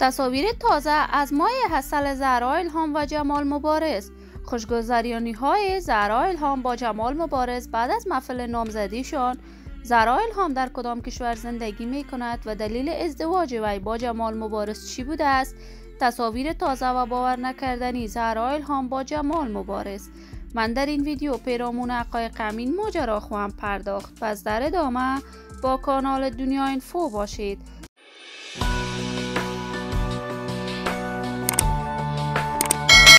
تصاویر تازه از ماه عسل زهرا الهام و جمال مبارز. خوشگذرانی زهرا الهام با جمال مبارز بعد از محفل نامزدیشان. زهرا الهام در کدام کشور زندگی می کند و دلیل ازدواج وی با جمال مبارز چی بوده است؟ تصاویر تازه و باور نکردنی زهرا الهام با جمال مبارز. من در این ویدیو پیرامون حقایق همین ماجرا خواهم پرداخت. پس در ادامه با کانال دنیا اینفو باشید.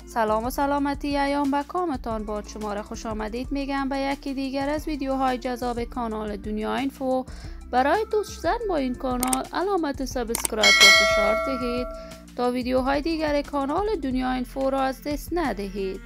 سلام و سلامتی ایام به کامتان باد. شما را خوش آمدید میگم به یکی دیگر از ویدیوهای جذاب کانال دنیا اینفو. برای دوست شدن با این کانال علامت سابسکرایب را فشار دهید تا ویدیوهای دیگر کانال دنیا اینفو را از دست ندهید.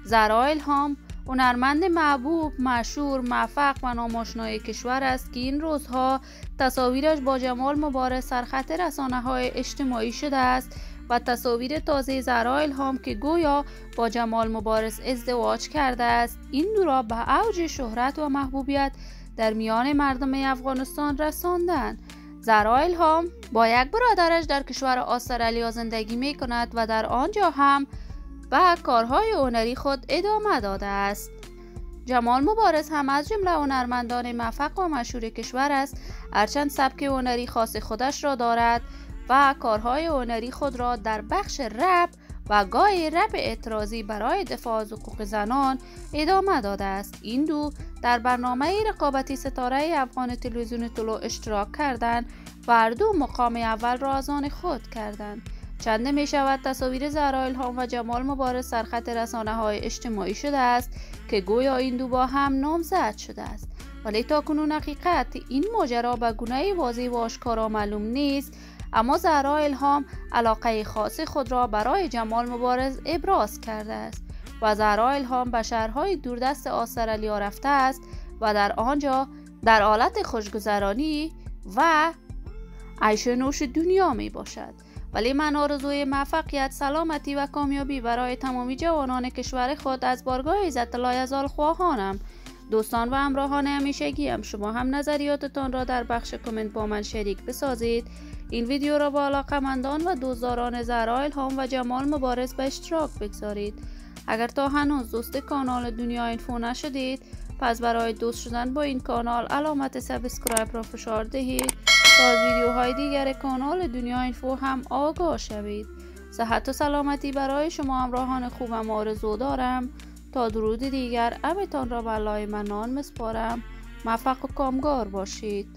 زهرا الهام هنرمند محبوب، مشهور، موفق و ناماشنای کشور است که این روزها تصاویرش با جمال مبارز سرخط رسانه‌های اجتماعی شده است و تصاویر تازه زهرا الهام که گویا با جمال مبارز ازدواج کرده است این دو را به اوج شهرت و محبوبیت در میان مردم افغانستان رساندند. زهرا الهام با یک برادرش در کشور استرالیا زندگی می کند و در آنجا هم به کارهای هنری خود ادامه داده است. جمال مبارز هم از جمله هنرمندان موفق و مشهور کشور است، هرچند سبک هنری خاص خودش را دارد و کارهای هنری خود را در بخش رپ و گاهی رپ اعتراضی برای دفاع از حقوق زنان ادامه داده است. این دو در برنامه رقابتی ستاره افغان تلویزیون طلوع اشتراک کردند و هر دو مقام اول را از آن خود کردند. چند می شود تصاویر زهرا الهام و جمال مبارز سرخط رسانه‌های اجتماعی شده است که گویا این دو با هم نامزد شده است، ولی تاکنون حقیقت این ماجرا به گونه واضح و آشکارا معلوم نیست. اما زهرا الهام علاقه خاص خود را برای جمال مبارز ابراز کرده است و زهرا الهام به شهرهای دوردست استرالیا رفته است و در آنجا در حالت خوشگذرانی و عیش و نوش دنیا می باشد. ولی من آرزوی موفقیت، سلامتی و کامیابی برای تمامی جوانان کشور خود از بارگاه عزت الله یزال خواهانم. دوستان و همراهان همیشگیم، شما هم نظریاتتان را در بخش کامنت با من شریک بسازید. این ویدیو را با علاقه‌مندان و دوستداران زهرا الهام و جمال مبارز به اشتراک بگذارید. اگر تا هنوز دوست کانال دنیا اینفو نشدید، پس برای دوست شدن با این کانال علامت سابسکرایب را فشار دهید تا از ویدیوهای دیگر کانال دنیا اینفو هم آگاه شوید. صحت و سلامتی برای شما همراهان خوبم آرزو دارم. تا درود دیگر امتان را به الله منان مسپارم. موفق و کامگار باشید.